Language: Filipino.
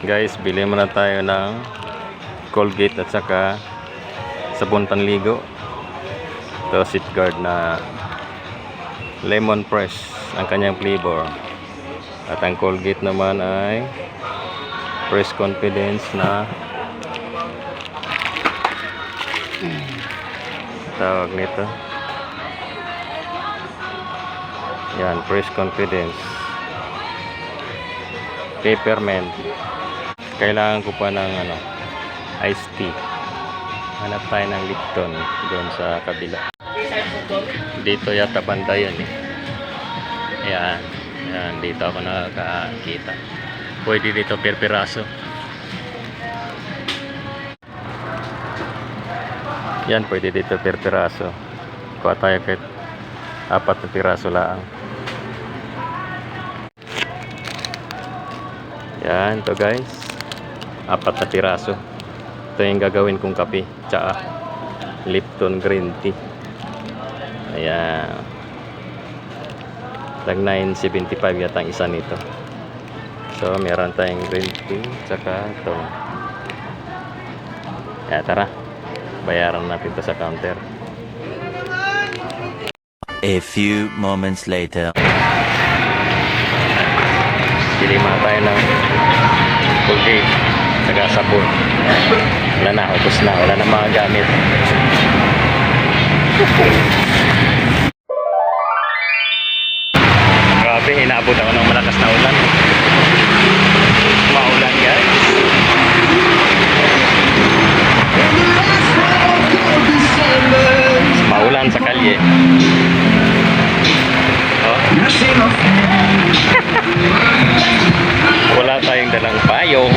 Guys, bili muna tayo ng Colgate at saka sabon panligo. Ito, Sitgard na lemon fresh ang kanyang flavor. At ang Colgate naman ay Fresh Confidence na tawag nito. Yan, Fresh Confidence Peppermint. Kailangan ko pa ng iced tea. Hanap tayo ng Lipton doon sa kabila. Dito yata banda yan eh. Ayan, ayan, dito ako nakakita. Pwede dito per piraso. Yan, pwede dito per piraso. Kuha tayo kahit 4 na piraso lang. Yan, to guys. 4 na piraso. Ito yung gagawin kong kape. Tsaka Lipton Green Tea. Ayan. Tag 9.75 yata ang isa nito. So, meron tayong green tea. Tsaka ito. Kaya tara. Bayaran natin ito sa counter. A few moments later. Pili mga tayo ng Colgate. Saka sabon. Wala na. Ubus na. Wala na mga gamit. Grabe. Inaabot ako ng malakas na ulan. Maulan guys. Maulan sa kalye. Oh. Wala tayong dalang payong.